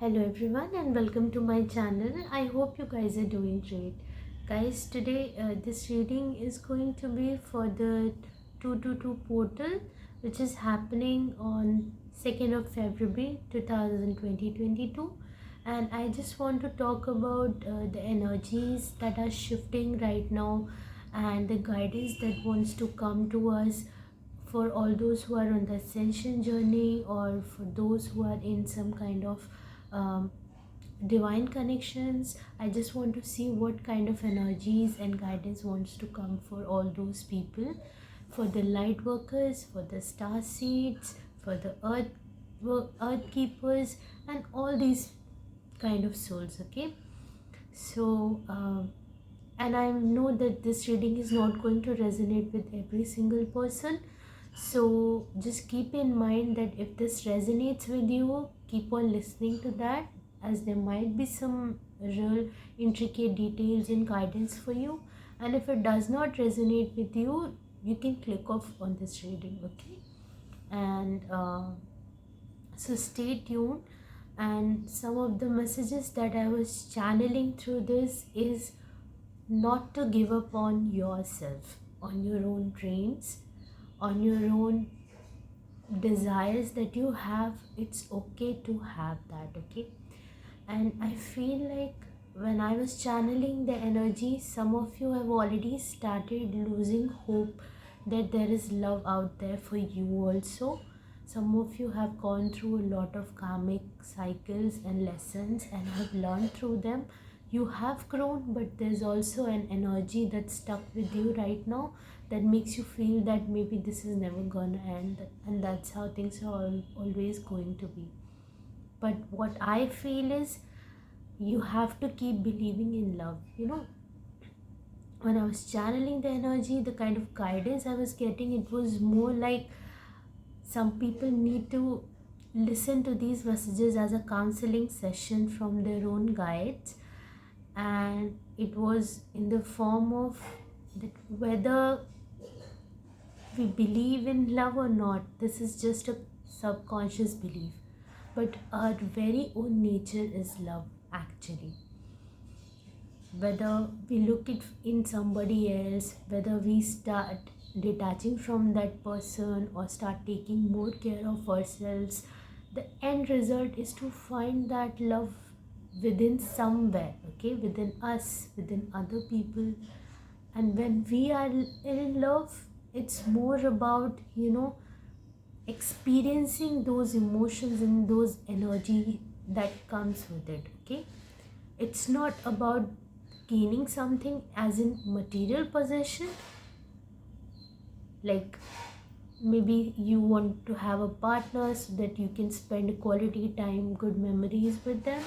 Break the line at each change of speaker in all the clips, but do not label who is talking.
Hello everyone and welcome to my channel. I hope you guys are doing great. Guys, today this reading is going to be for the 222 portal, which is happening on 2nd of February 2022, and I just want to talk about the energies that are shifting right now and the guidance that wants to come to us for all those who are on the ascension journey, or for those who are in some kind of um, divine connections. I just want to see what kind of energies and guidance wants to come for all those people, for the light workers, for the star seeds, for the earth keepers, and all these kind of souls. Okay, so and I know that this reading is not going to resonate with every single person, so just keep in mind that if this resonates with you, keep on listening to that, as there might be some real intricate details and guidance for you. And if it does not resonate with you, you can click off on this reading. Okay, and so stay tuned. And some of the messages that I was channeling through this is not to give up on yourself, on your own dreams, on your own desires that you have. It's okay to have that. Okay, and I feel like when I was channeling the energy, some of you have already started losing hope that there is love out there for you also. Some of you have gone through a lot of karmic cycles and lessons and have learned through them. You have grown, but there's also an energy that's stuck with you right now that makes you feel that maybe this is never gonna end, and that's how things are always going to be. But what I feel is you have to keep believing in love. When I was channeling the energy, the kind of guidance I was getting, it was more like some people need to listen to these messages as a counseling session from their own guides. And it was in the form of that whether we believe in love or not, this is just a subconscious belief, but our very own nature is love actually. Whether we look it in somebody else, whether we start detaching from that person or start taking more care of ourselves, the end result is to find that love within somewhere. Okay, within us, within other people. And when we are in love, it's more about experiencing those emotions and those energy that comes with it. Okay, it's not about gaining something as in material possession, like maybe you want to have a partner so that you can spend quality time, good memories with them.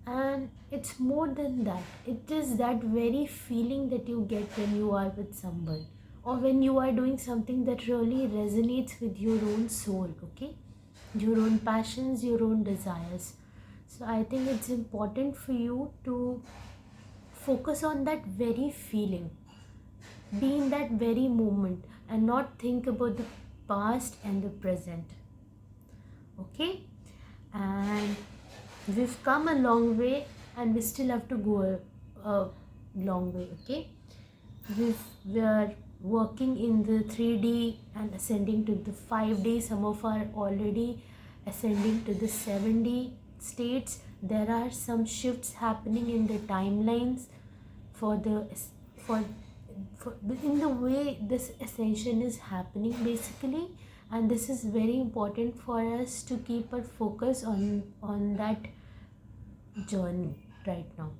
And it's more than that. It is that very feeling that you get when you are with someone, or when you are doing something that really resonates with your own soul. Okay, your own passions, your own desires. So I think it's important for you to focus on that very feeling, be in that very moment, and not think about the past and the present. Okay, and we've come a long way, and we still have to go a long way. Okay, we are working in the 3D and ascending to the 5D. Some of are already ascending to the 7D states. There are some shifts happening in the timelines for the for in the way this ascension is happening basically. And this is very important for us to keep our focus on that journey right now,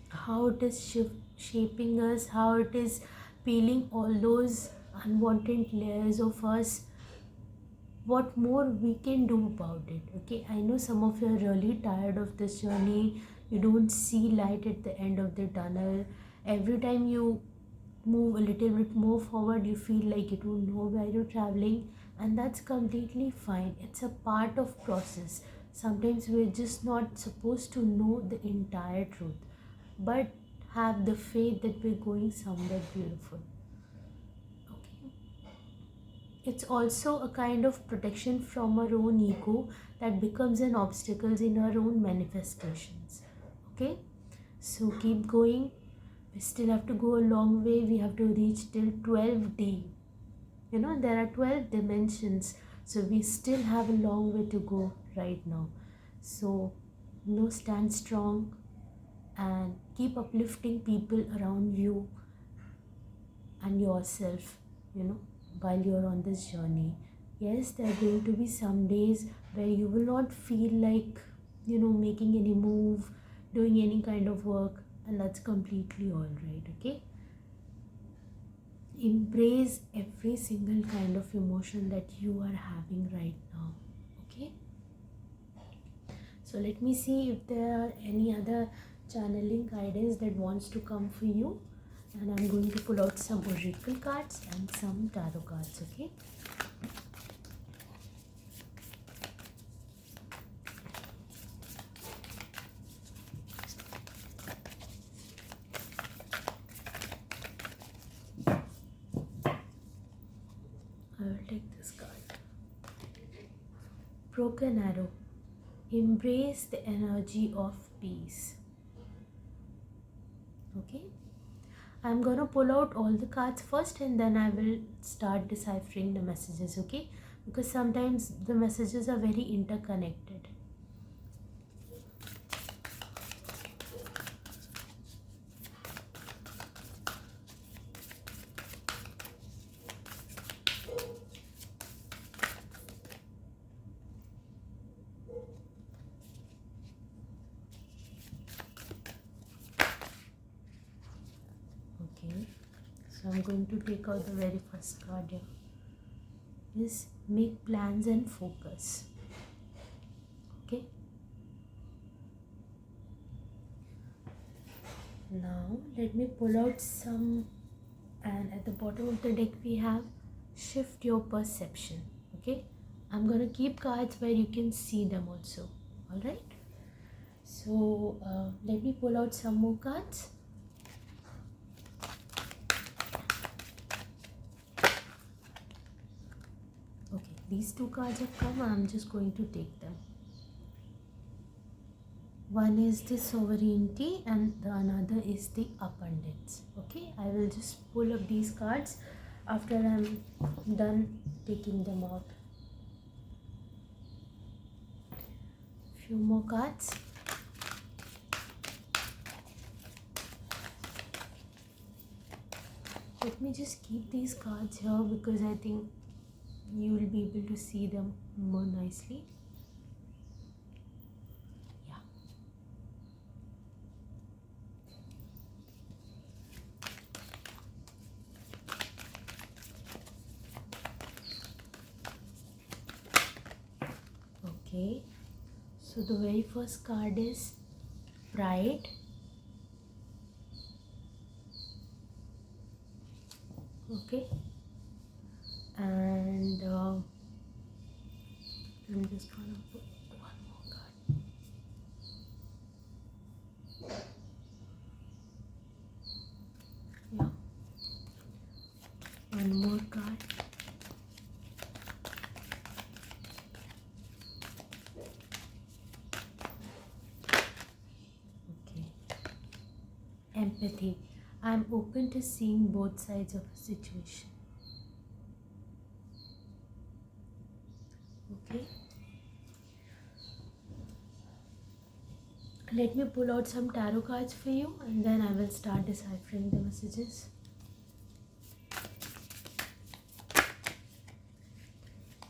how it is shaping us, how it is peeling all those unwanted layers of us, what more we can do about it. Okay, I know some of you are really tired of this journey. You don't see light at the end of the tunnel. Every time you move a little bit more forward, you feel like you don't know where you're traveling, and that's completely fine. It's a part of process. Sometimes we're just not supposed to know the entire truth, but have the faith that we're going somewhere beautiful. Okay, it's also a kind of protection from our own ego, that becomes an obstacle in our own manifestations. Okay, so keep going. We still have to go a long way. We have to reach till 12D. You know, there are 12 dimensions, so we still have a long way to go right now. So stand strong and keep uplifting people around you and yourself, while you're on this journey. Yes, there are going to be some days where you will not feel like, making any move, doing any kind of work, and that's completely all right. Okay, embrace every single kind of emotion that you are having right now. Okay, so let me see if there are any other channeling guidance that wants to come for you, and I'm going to pull out some oracle cards and some tarot cards. Okay, I will take this card. Broken arrow. Embrace the energy of peace. Okay, I'm gonna pull out all the cards first and then I will start deciphering the messages. Okay, because sometimes the messages are very interconnected. Okay, so I'm going to take out the very first card here. Is make plans and focus. Okay, now let me pull out some, and at the bottom of the deck we have shift your perception. Okay, I'm gonna keep cards where you can see them also. All right, so let me pull out some more cards. Okay, these two cards have come. I'm just going to take them. One is the sovereignty and the another is the abundance. Okay, I will just pull up these cards after I'm done taking them out. Few more cards. Let me just keep these cards here because I think you will be able to see them more nicely. Yeah. Okay, so the very first card is pride. Okay, and I'm just gonna put one more card. Yeah, one more card. Okay, empathy. I'm open to seeing both sides of a situation. Okay, let me pull out some tarot cards for you and then I will start deciphering the messages.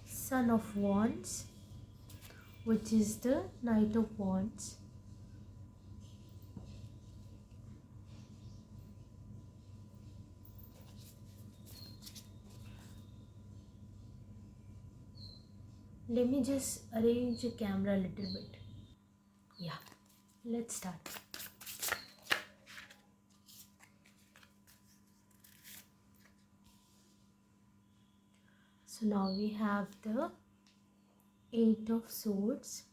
Son of Wands, which is the Knight of Wands. Let me just arrange the camera a little bit. Yeah, let's start. So now we have the Eight of Swords.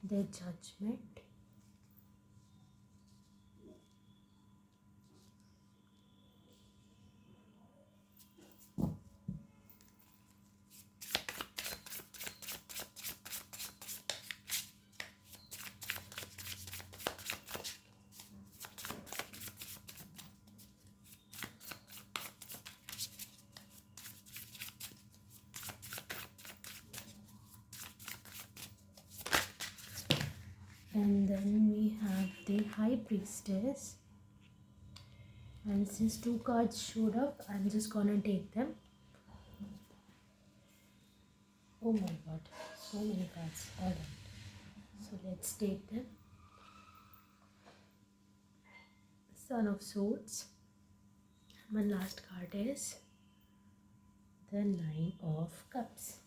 their judgment. And then we have the High Priestess. And since two cards showed up, I'm just gonna take them. Oh my god, so many cards. Alright, so let's take them. Son of Swords. My last card is the Nine of Cups.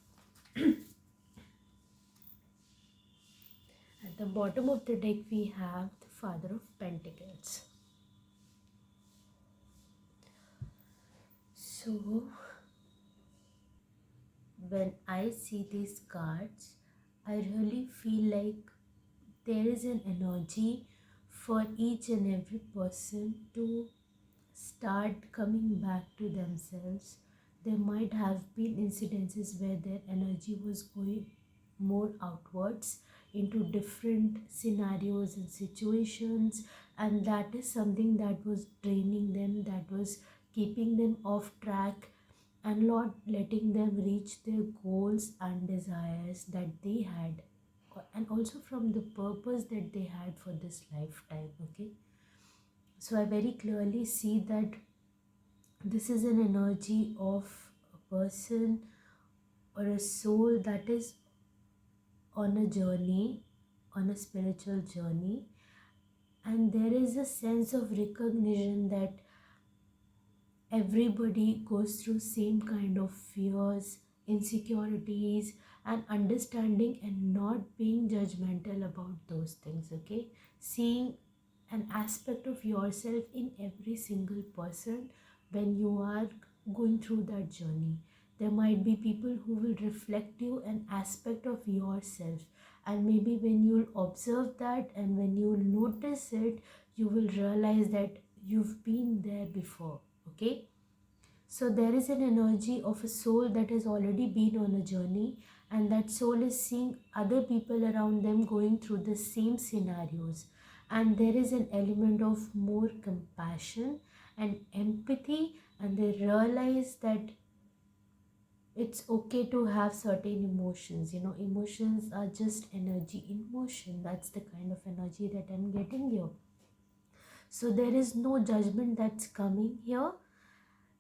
At the bottom of the deck, we have the Father of Pentacles. So, when I see these cards, I really feel like there is an energy for each and every person to start coming back to themselves. There might have been incidences where their energy was going more outwards into different scenarios and situations, and that is something that was draining them, that was keeping them off track and not letting them reach their goals and desires that they had, and also from the purpose that they had for this lifetime. Okay, so I very clearly see that this is an energy of a person or a soul that is on a journey, on a spiritual journey, and there is a sense of recognition that everybody goes through same kind of fears, insecurities, and understanding, and not being judgmental about those things. Okay, seeing an aspect of yourself in every single person when you are going through that journey. There might be people who will reflect you an aspect of yourself, and maybe when you'll observe that and when you'll notice it, you will realize that you've been there before. Okay, so there is an energy of a soul that has already been on a journey, and that soul is seeing other people around them going through the same scenarios, and there is an element of more compassion and empathy, and they realize that it's okay to have certain emotions. You know, emotions are just energy in motion. That's the kind of energy that I'm getting here. So there is no judgment that's coming here.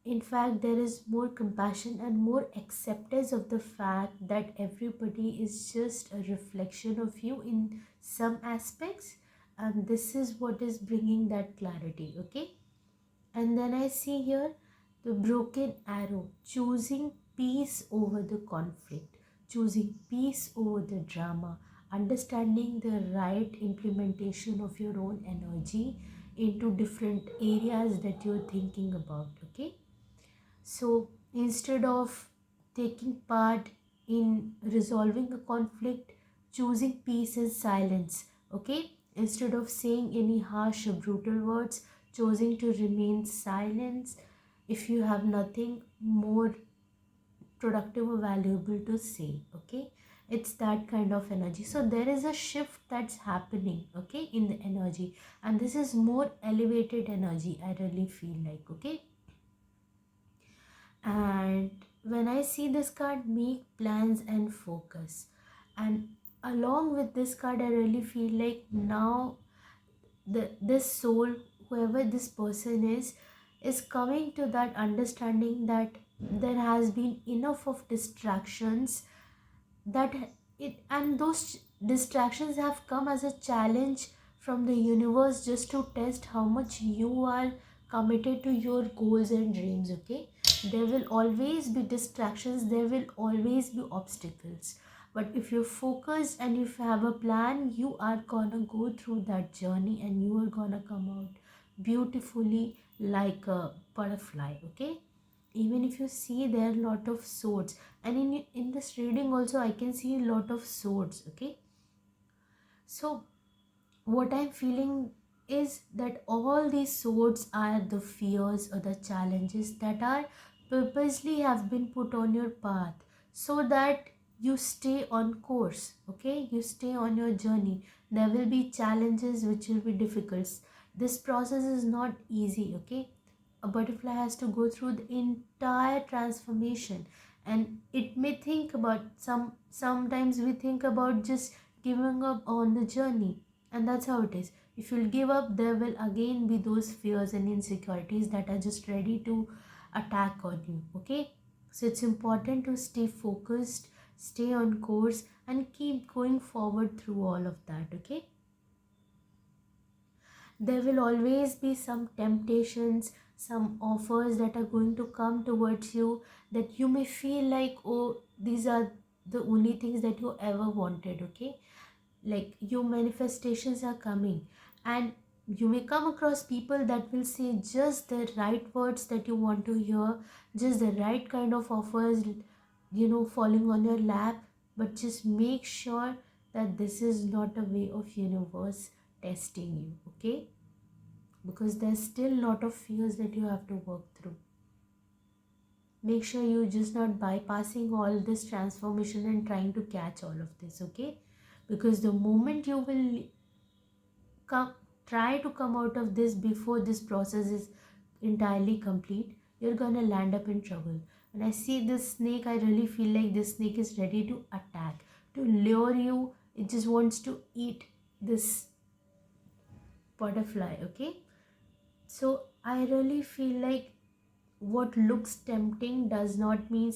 In fact, there is more compassion and more acceptance of the fact that everybody is just a reflection of you in some aspects, and this is what is bringing that clarity. Okay, and then I see here the broken arrow, choosing peace over the conflict, choosing peace over the drama, understanding the right implementation of your own energy into different areas that you're thinking about. Okay, so instead of taking part in resolving a conflict, choosing peace and silence. Okay, instead of saying any harsh or brutal words, choosing to remain silent if you have nothing more productive or valuable to say. Okay, it's that kind of energy. So there is a shift that's happening, okay, in the energy, and this is more elevated energy, I really feel like. Okay, and when I see this card, make plans and focus, and along with this card, I really feel like now this soul, whoever this person is coming to that understanding that there has been enough of distractions, that it, and those distractions have come as a challenge from the universe just to test how much you are committed to your goals and dreams. Okay, there will always be distractions, there will always be obstacles, but if you're focused and if you have a plan, you are gonna go through that journey and you are gonna come out beautifully like a butterfly. Okay, even if you see there are a lot of swords, and in this reading also I can see a lot of swords. Okay, So what I'm feeling is that all these swords are the fears or the challenges that are purposely have been put on your path, so that you stay on course. Okay, you stay on your journey. There will be challenges which will be difficult. This process is not easy. Okay, a butterfly has to go through the entire transformation, and it may think about sometimes we think about just giving up on the journey, and that's how it is. If you'll give up, there will again be those fears and insecurities that are just ready to attack on you. Okay, so it's important to stay focused, stay on course, and keep going forward through all of that. Okay, there will always be some temptations, some offers that are going to come towards you, that you may feel like, oh, these are the only things that you ever wanted. Okay, like your manifestations are coming, and you may come across people that will say just the right words that you want to hear, just the right kind of offers, falling on your lap. But just make sure that this is not a way of universe testing you. Okay, because there's still a lot of fears that you have to work through. Make sure you're just not bypassing all this transformation and trying to catch all of this. Okay, because the moment you will come try to come out of this before this process is entirely complete, you're gonna land up in trouble. When I see this snake, I really feel like this snake is ready to attack, to lure you. It just wants to eat this butterfly. Okay, so I really feel like what looks tempting does not mean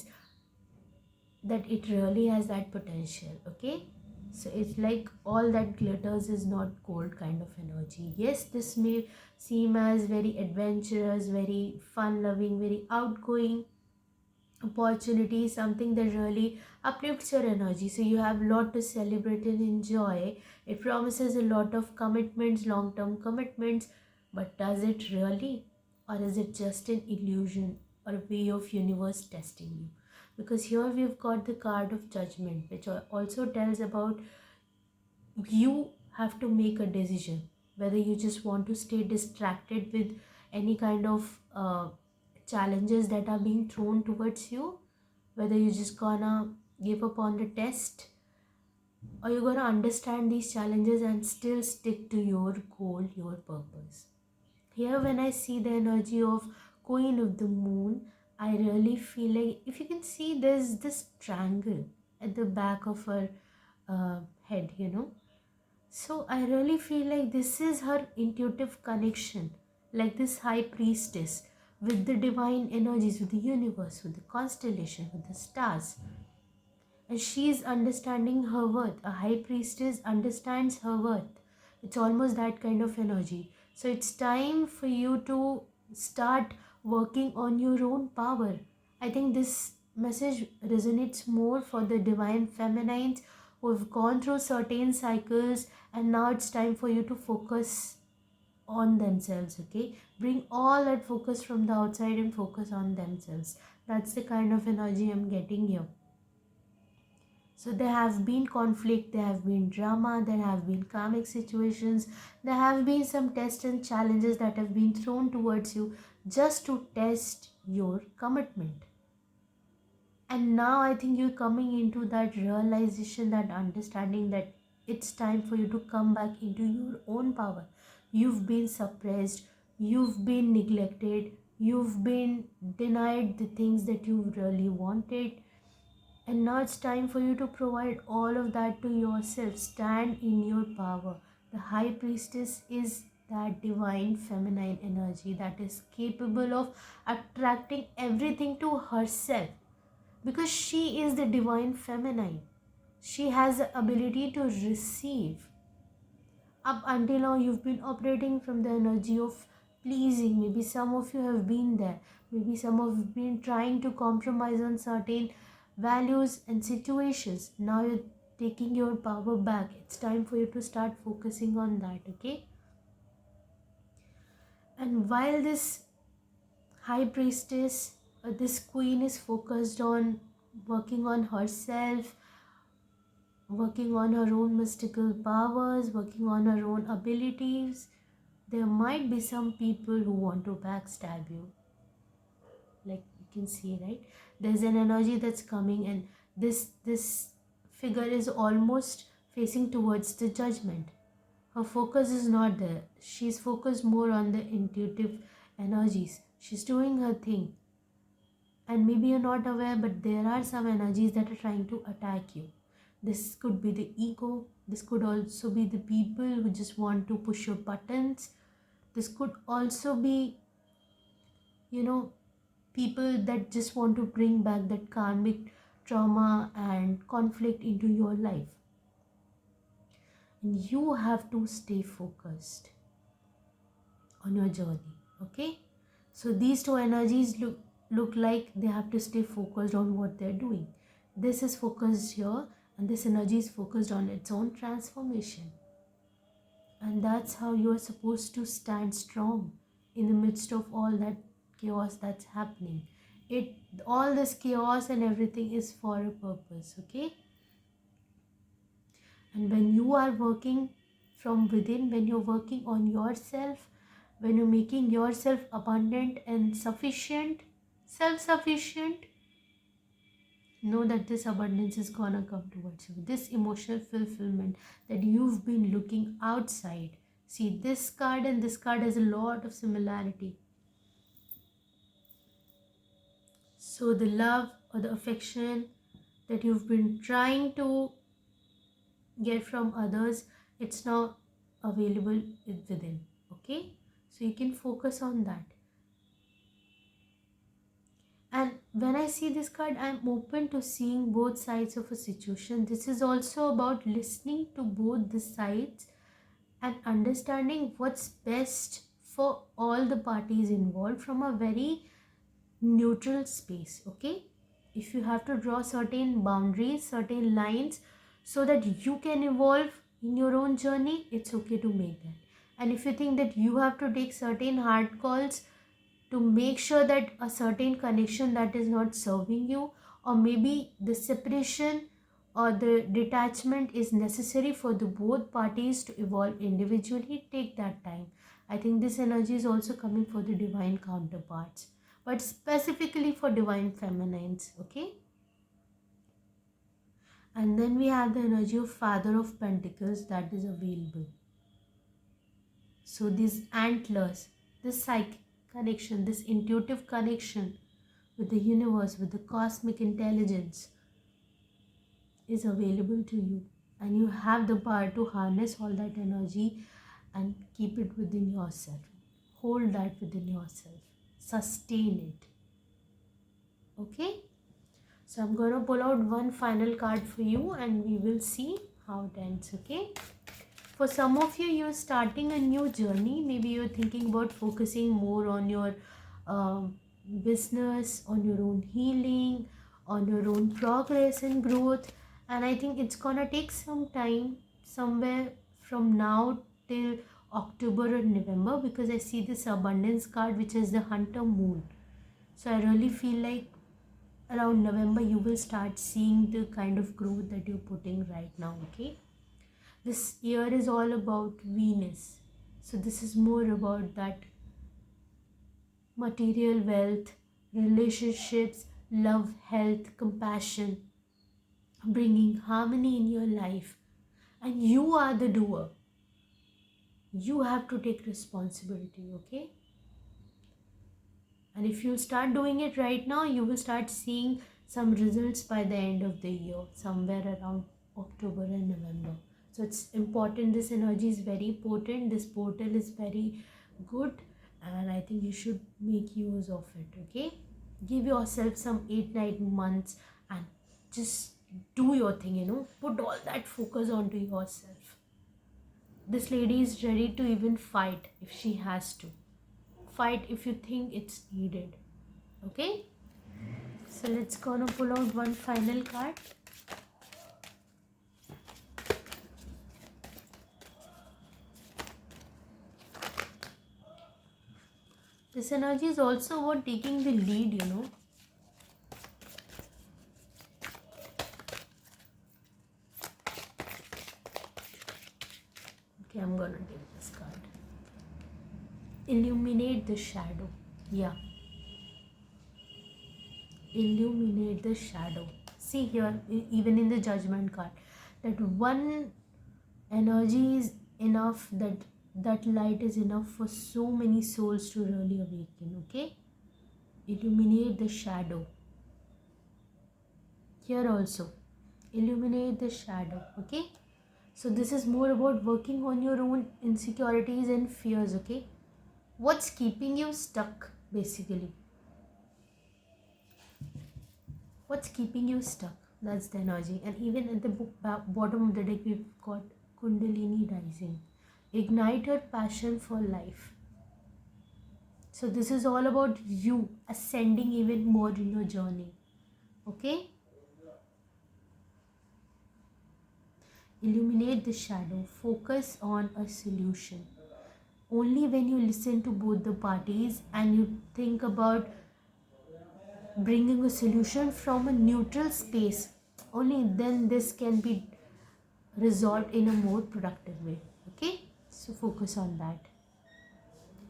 that it really has that potential. Okay, so it's like all that glitters is not gold kind of energy. Yes, this may seem as very adventurous, very fun loving, very outgoing opportunity, something that really uplifts your energy, so you have a lot to celebrate and enjoy. It promises a lot of commitments, long term commitments, but does it really, or is it just an illusion or a way of universe testing you? Because here we've got the card of judgment, which also tells about you have to make a decision whether you just want to stay distracted with any kind of challenges that are being thrown towards you, whether you're just gonna give up on the test, or you're gonna understand these challenges and still stick to your goal, your purpose. Here, when I see the energy of Queen of the Moon, I really feel like, if you can see, there's this triangle at the back of her head. So I really feel like this is her intuitive connection, like this high priestess with the divine energies, with the universe, with the constellation, with the stars. And she is understanding her worth. A high priestess understands her worth. It's almost that kind of energy. So it's time for you to start working on your own power. I think this message resonates more for the divine feminines who have gone through certain cycles, and now it's time for you to focus on themselves. Okay, bring all that focus from the outside and focus on themselves. That's the kind of energy I'm getting here. So there have been conflict, there have been drama, there have been karmic situations, there have been some tests and challenges that have been thrown towards you just to test your commitment. And now I think you're coming into that realization, that understanding that it's time for you to come back into your own power. You've been suppressed, you've been neglected, you've been denied the things that you really wanted, and now it's time for you to provide all of that to yourself. Stand in your power. The high priestess is that divine feminine energy that is capable of attracting everything to herself, because she is the divine feminine. She has the ability to receive. Up until now, you've been operating from the energy of pleasing. Maybe some of you have been there. Maybe some of you have been trying to compromise on certain values and situations. Now you're taking your power back. It's time for you to start focusing on that. Okay, and while this high priestess, this queen is focused on working on herself, working on her own mystical powers, working on her own abilities. There might be some people who want to backstab you. Like you can see, right? There's an energy that's coming, and this figure is almost facing towards the judgment. Her focus is not there. She's focused more on the intuitive energies. She's doing her thing. And maybe you're not aware, but there are some energies that are trying to attack you. This could be the ego. This could also be the people who just want to push your buttons. This could also be, people that just want to bring back that karmic trauma and conflict into your life. And you have to stay focused on your journey. Okay, so these two energies look like they have to stay focused on what they're doing. This is focused here, and this energy is focused on its own transformation. And that's how you are supposed to stand strong in the midst of all that chaos that's happening. All this chaos and everything is for a purpose. Okay, and when you are working from within, when you're working on yourself, when you're making yourself abundant and sufficient, self-sufficient, know that this abundance is gonna come towards you. This emotional fulfillment that you've been looking outside. See, this card and this card has a lot of similarity. So the love or the affection that you've been trying to get from others, it's now available within. Okay, so you can focus on that. And when I see this card, I'm open to seeing both sides of a situation. This is also about listening to both the sides and understanding what's best for all the parties involved from a very neutral space. Okay, if you have to draw certain boundaries, certain lines, so that you can evolve in your own journey, it's okay to make that. And if you think that you have to take certain hard calls to make sure that a certain connection that is not serving you, or maybe the separation or the detachment is necessary for the both parties to evolve individually, take that time. I think this energy is also coming for the divine counterparts, but specifically for divine feminines. Okay, and then we have the energy of Father of Pentacles that is available. So these antlers, this psychic connection, this intuitive connection with the universe, with the cosmic intelligence is available to you, and you have the power to harness all that energy and keep it within yourself. Hold that within yourself. Sustain it. Okay? So I'm going to pull out one final card for you and we will see how it ends. Okay? For some of you, you're starting a new journey. Maybe you're thinking about focusing more on your business, on your own healing, on your own progress and growth. And I think it's gonna take some time, somewhere from now till October or November, because I see this abundance card which is the Hunter Moon. So I really feel like around November you will start seeing the kind of growth that you're putting right now. Okay, this year is all about Venus, so this is more about that material wealth, relationships, love, health, compassion, bringing harmony in your life. And you are the doer. You have to take responsibility. Okay, and if you start doing it right now, you will start seeing some results by the end of the year, somewhere around October and November. So it's important. This energy is very potent. This portal is very good, and I think you should make use of it. Okay, give yourself some 8-9 months and just do your thing. Put all that focus onto yourself. This lady is ready to even fight if she has to. Fight if you think it's needed. Okay, so let's gonna pull out one final card. This energy is also about taking the lead. Okay, I'm gonna take this card. Illuminate the shadow. Yeah. Illuminate the shadow. See here, even in the judgment card, that one energy is enough, that light is enough for so many souls to really awaken. Okay, illuminate the shadow. Here also, illuminate the shadow. Okay, so this is more about working on your own insecurities and fears. Okay, what's keeping you stuck basically? What's keeping you stuck? That's the energy. And even at the bottom of the deck, we've got Kundalini rising. Ignite your passion for life. So this is all about you ascending even more in your journey. Okay? Illuminate the shadow. Focus on a solution. Only when you listen to both the parties and you think about bringing a solution from a neutral space, only then this can be resolved in a more productive way. Okay, so focus on that.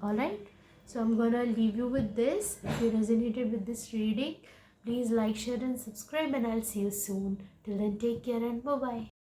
All right, so I'm gonna leave you with this. If you resonated with this reading, please like, share and subscribe, and I'll see you soon. Till then, take care and bye bye.